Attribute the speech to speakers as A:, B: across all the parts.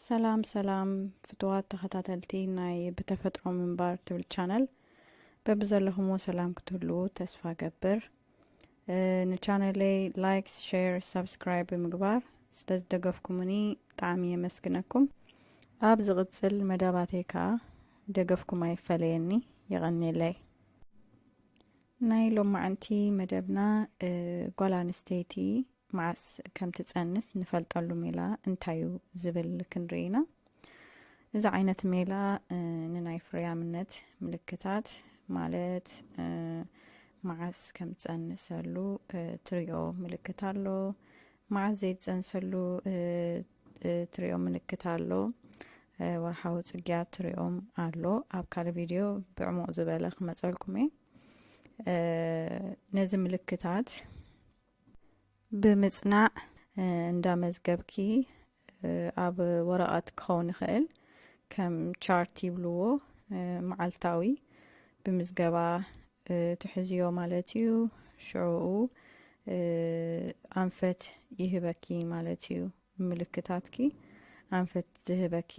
A: ሰላም ፍትዋት ተኸታተልቲ ናይ ብተፈጥሮ ምንባር ትብል ቻነል በብዘለኹሞ ሰላም ክትህሉ ተስፋ ገብር ንቻነለይ ላይክ ሼር ሰብስክራይብ ምግባር ስለዝደገፍኩምኒ ብጣዕሚ የመስግነኩም ኣብ ዝቕፅል መደባቴካ ደገፍኩም ኣይፈለየኒ ይቐኒለይ ናይ ሎማዓንቲ መደብና ጓል ኣንስተይቲ ማዓስ ከም ትጸንስ ንፈልጠሉ ሜላ እንታዩ ዝብል ክንርኢና እዚ ዓይነት ሜላ ንናይ ፍርያምነት ምልክታት ማለት ማዓስ ከም ትጸንሰሉ ትሪኦ ምልክት ኣሎ ማዓስ ዘይትጸንሰሉ ትሪኦ ምልክት ኣሎ ወርሓዊ ጽግያት ትሪኦም ኣሎ ኣብ ካል ቪድዮ ብዕሙቕ ዝበለ ክመጸልኩም ነዚ ምልክታት ብምጽናዕ እንዳመዝገብኪ ኣብ ወረቐት ክኸውን ይኽእል ከም ቻርት ይብልዎ መዓልታዊ ብምዝገባ ትሕዝዮ ማለት እዩ ሽዑኡ ኣንፈት ይህበኪ ማለት እዩ ምልክታትኪ ኣንፈት ዝህበኪ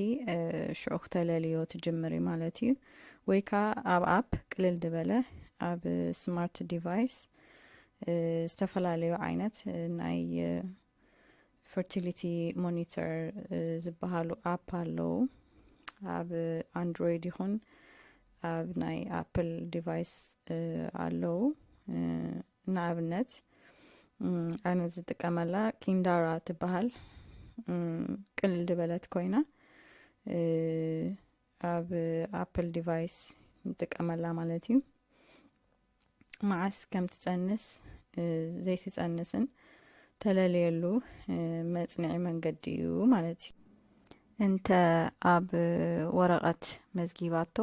A: ሽዑ ክተለልዮ ትጅምሪ ማለት እዩ ወይ ከዓ ኣብ ኣፕ ቅልል ድበለ ኣብ ስማርት ዲቫይስ ዝተፈላለዩ ዓይነት ናይ ፈርቲሊቲ ሞኒተር ዝበሃሉ ኣፕ ኣለዉ ኣብ አንድሮይድ ይኹን ኣብ ናይ ኣፕል ዲቫይስ ኣለዉ ንኣብነት ኣነ ዝጥቀመላ ኪንዳራ ትበሃል ቅልል ድበለት ኮይና ኣብ ኣፕል ዲቫይስ ንጥቀመላ ማለት እዩ ማዓስ ከም ትጸንስ ዘይትጸንስን ተለልየሉ መጽንዒ መንገዲ እዩ ማለት እዩ እንተ ኣብ ወረቐት መዝጊባቶ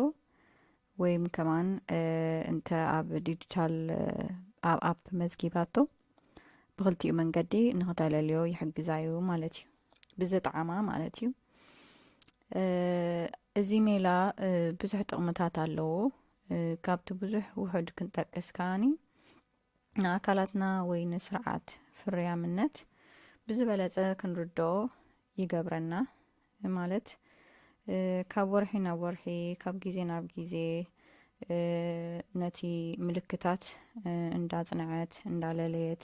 A: ወይም ከማን እንተ ኣብ ዲጂታል ኣብ ኣፕ መዝጊባቶ ብኽልቲኡ መንገዲ ንኽተለልዮ ይሕግዛዩ ማለት እዩ ብዝጣዕማ ማለት እዩ እዚ ሜላ ብዙሕ ጥቕምታት ኣለዎ ካብቲ ብዙሕ ውሕድ ክንጠቅስ ከኣኒ ንኣካላትና ወይ ንስርዓት ፍርያምነት ብዝበለጸ ክንርድኦ ይገብረና ማለት ካብ ወርሒ ናብ ወርሒ ካብ ጊዜ ናብ ጊዜ ነቲ ምልክታት እንዳጽንዐት እንዳለለየት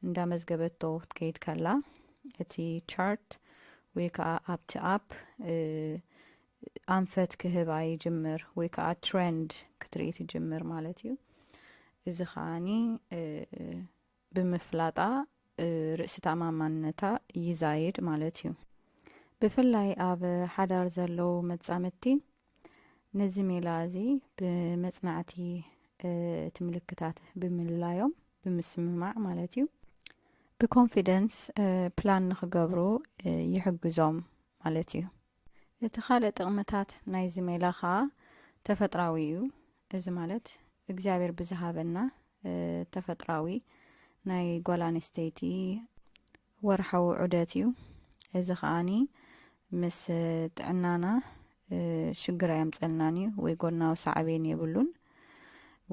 A: እንዳመዝገበቶ ክትከይድ ከላ እቲ ቻርት ወይ ከዓ ኣብቲ ኣፕ ኣንፈት ክህባ ይጅምር ወይ ከዓ ትሬንድ ክትርኢ ትጅምር ማለት እዩ እዚ ኸኣኒ ብምፍላጣ ርእሲ ተኣማንነታ ይዛይድ ማለት እዩ ብፍላይ ኣብ ሓዳር ዘለዉ መጻምድቲ ነዚ ሜላ እዚ ብመጽናዕቲ እቲ ምልክታት ብምልላዮም ብምስምማዕ ማለት እዩ ብኮንፊደንስ ፕላን ንኽገብሩ ይሕግዞም ማለት እዩ እቲ ካልእ ጥቕምታት ናይዚ ሜላ ከዓ ተፈጥራዊ እዩ እዚ ማለት እግዚኣብሔር ብዝሃበና ተፈጥራዊ ናይ ጓል ኣንስተይቲ ወርሓዊ ዑደት እዩ እዚ ኸኣኒ ምስ ጥዕናና ሽግር ኣየምፀልናን እዩ ወይ ጎናዊ ሳዕቤን የብሉን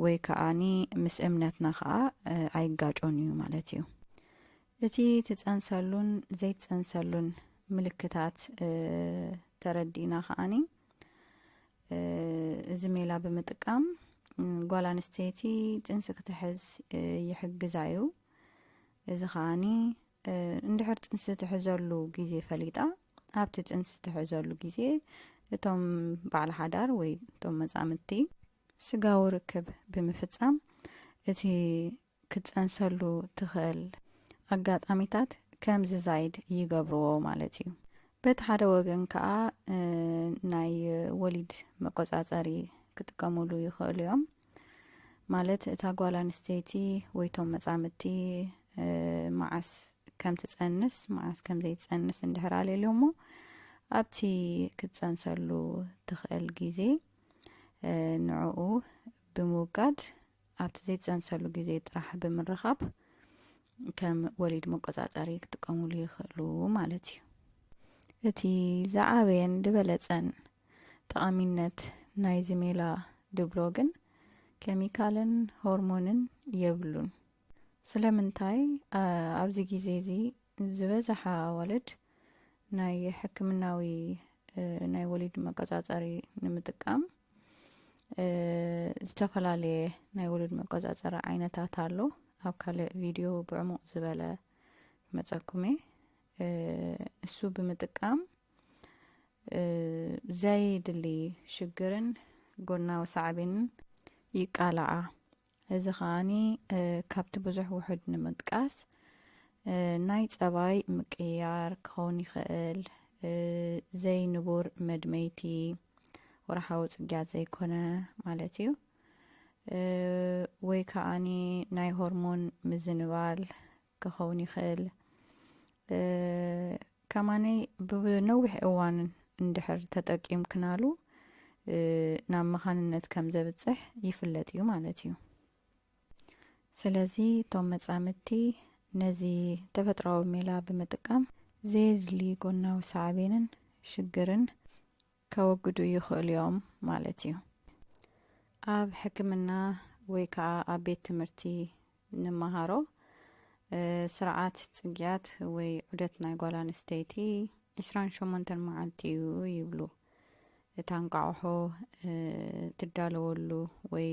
A: ወይ ከኣኒ ምስ እምነትና ከዓ ኣይጋጮን እዩ ማለት እዩ እቲ ትጸንሰሉን ዘይትጸንሰሉን ምልክታት ተረዲና ኸኣኒ እዚ ሜላ ብምጥቃም ጓል ኣንስተይቲ ጽንሲ ክትሕዝ ይሕግዛዩ እዚ ኸኣኒ እንድሕር ጽንሲ ትሕዘሉ ጊዜ ፈሊጣ ኣብቲ ጽንሲ ትሕዘሉ ጊዜ እቶም በዓል ሓዳር ወይ እቶም መጻምድቲ ስጋዊ ርክብ ብምፍጻም እቲ ክትጸንሰሉ ትኽእል ኣጋጣሚታት ከም ዝዛይድ ይገብርዎ ማለት እዩ በቲ ሓደ ወገን ከዓ ናይ ወሊድ መቆጻጸሪ ክጥቀሙሉ ይኽእሉ እዮም ማለት እታ ጓል ኣንስተይቲ ወይ ቶም መጻምድቲ ማዓስ ከም ትጸንስ ማዓስ ከም ዘይትጸንስ እንድሕር ኣልየልዮሞ ኣብቲ ክትጸንሰሉ ትኽእል ጊዜ ንዕኡ ብምውጋድ ኣብቲ ዘይትጸንሰሉ ጊዜ ጥራሕ ብምርኻብ ከም ወሊድ መቆጻጸሪ ክጥቀሙሉ ይኽእሉ ማለት እዩ እቲ ዝዓበየን ድበለጸን ጠቓሚነት ናይዚ ሜላ ድብሎ ግን ኬሚካልን ሆርሞንን የብሉን ስለምንታይ ኣብዚ ጊዜ እዚ ዝበዝሓ ኣዋልድ ናይ ሕክምናዊ ናይ ወሊድ መቆጻጸሪ ንምጥቃም ዝተፈላለዩ ናይ ወሊድ መቆጻጸሪ ዓይነታት ኣሎ ኣብ ካልእ ቪድዮ ብዕሙቕ ዝበለ መጸኩሜ እሱ ብምጥቃም ዘይድሊ ሽግርን ጎናዊ ሳዕቤንን ይቃላዓ እዚ ኸኣኒ ካብቲ ብዙሕ ውሕድ ንምጥቃስ ናይ ጸባይ ምቅያር ክኸውን ይኽእል ዘይንቡር መድመይቲ ወርሓዊ ጽግያት ዘይኮነ ማለት እዩ ወይ ከኣኒ ናይ ሆርሞን ምዝንባል ክኸውን ይኽእል ከማነይ ብነዊሕ እዋን እንድሕር ተጠቂምክናሉ ናብ መኻንነት ከም ዘብጽሕ ይፍለጥ እዩ ማለት እዩ ስለዚ ቶም መጻምድቲ ነዚ ተፈጥሮአዊ ሜላ ብምጥቃም ዘይድሊ ጎናዊ ሳዕቤንን ሽግርን ከወግዱ ይኽእሉ እዮም ማለት እዩ ኣብ ሕክምና ወይ ከዓ ኣብ ቤት ትምህርቲ ንመሃሮ ስርዓት ጽግያት ወይ ዑደት ናይ ጓል ኣንስተይቲ 28 መዓልቲ እዩ ይብሉ እታ እንቋቑሖ ትዳለወሉ ወይ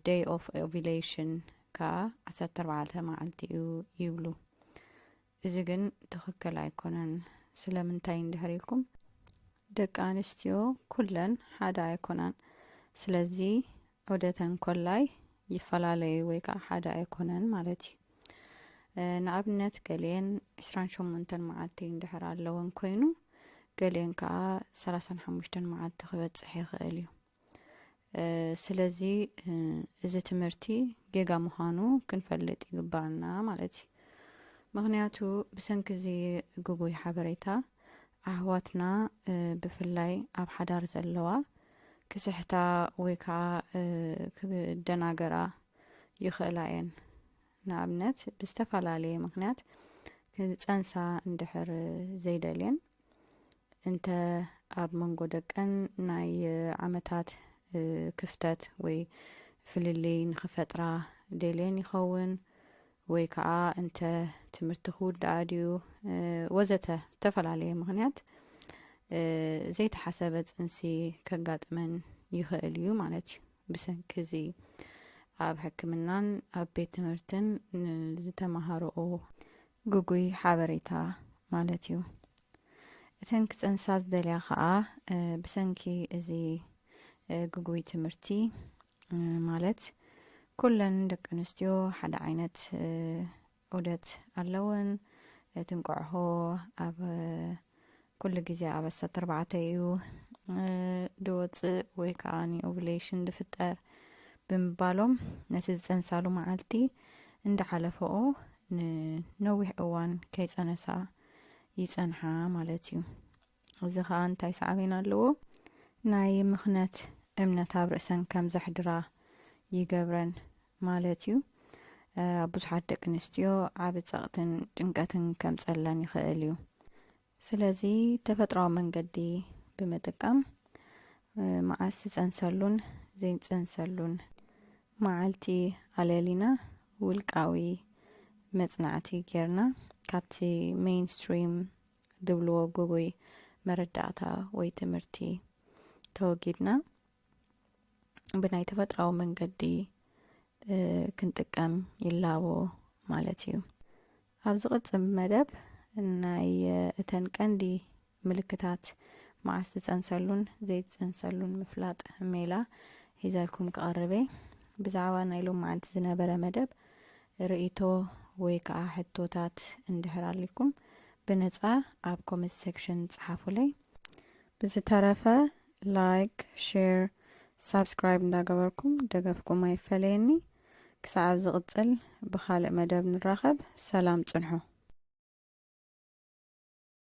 A: day of ovulation ከዓ 14 መዓልቲ እዩ ይብሉ እዚ ግን ትኽክል ኣይኮነን ስለምንታይ እንድሕር ኢልኩም ደቂ ኣንስትዮ ኩለን ሓደ ኣይኮናን ስለዚ ዑደተን ኮላይ ይፈላለዩ ወይ ከዓ ሓደ ኣይኮነን ማለት እዩ ንኣብነት ገሊአን 28 መዓልቲ እንድሕር ኣለወን ኮይኑ ገሊአን ከዓ 35 መዓልቲ ክበጽሕ ይኽእል እዩ ስለዚ እዚ ትምህርቲ ጌጋ ምዃኑ ክንፈልጥ ይግባአና ማለት እዩ ምክንያቱ ብሰንኪ እዚ ጉጉይ ሓበሬታ ኣሕዋትና ብፍላይ ኣብ ሓዳር ዘለዋ ክስሕታ ወይ ከዓ ክደናገራ ይኽእላ እየን ንኣብነት ብዝተፈላለየ ምክንያት ክፀንሳ እንድሕር ዘይደልየን እንተ ኣብ መንጎ ደቀን ናይ ዓመታት ክፍተት ወይ ፍልልይ ንኽፈጥራ ደልየን ይኸውን ወይ ከዓ እንተ ትምህርቲ ክውዳእ ድዩ ወዘተ ተፈላለየ ምክንያት ዘይተሓሰበ ጽንሲ ከጋጥመን ይኽእል እዩ ማለት እዩ ብሰንኪ እዚ ኣብ ሕክምናን ኣብ ቤት ትምህርትን ዝተማሃርኦ ጉጉይ ሓበሬታ ማለት እዩ እተን ክፀንሳ ዝደልያ ከዓ ብሰንኪ እዚ ጉጉይ ትምህርቲ ማለት ኩለን ደቂ ኣንስትዮ ሓደ ዓይነት ዑደት ኣለወን ትንቋሖ ኣብ ኩሉ ግዜ ኣብ 14 እዩ ድወፅእ ወይ ከዓኒ ኦቭሌሽን ድፍጠር ብምባሎም ነቲ ዝፀንሳሉ መዓልቲ እንዳሓለፈኦ ንነዊሕ እዋን ከይፀነሳ ይጸንሓ ማለት እዩ እዚ ከዓ እንታይ ሳዕቤን ኣለዎ ናይ ምኽነት እምነት ኣብ ርእሰን ከም ዘሕድራ ይገብረን ማለት እዩ ኣብ ብዙሓት ደቂ ኣንስትዮ ዓብ ጸቕትን ጭንቀትን ከምፀለን ይኽእል እዩ ስለዚ ተፈጥሮአዊ መንገዲ ብምጥቃም መዓዝ ዝጸንሰሉን ዘይጸንሰሉን መዓልቲ ኣለሊና ውልቃዊ መጽናዕቲ ጌርና ካብቲ ሜይንስትሪም ድብልዎ ጉጉይ መረዳእታ ወይ ትምህርቲ ተወጊድና ብናይ ተፈጥሮአዊ መንገዲ ክንጥቀም ይላቦ ማለት እዩ ኣብ ዝቕጽም መደብ ናይ እተን ቀንዲ ምልክታት መዓዝ ዝጸንሰሉን ዘይጸንሰሉን ምፍላጥ ሜላ ሒዘልኩም ክቐርበ ብዛዕባ ናይ ሎም መዓልቲ ዝነበረ መደብ ርእይቶ ወይ ከዓ ሕቶታት እንድሕር ኣሊኩም ብነጻ ኣብ ኮሜንት ሴክሽን ጽሓፉለይ ብዝተረፈ ላይክ ሼር ሳብስክራይብ እንዳገበርኩም ደገፍኩም ኣይፈለየኒ ክሳብ ዝቕጽል ብኻልእ መደብ ንራኸብ ሰላም ጽንሑ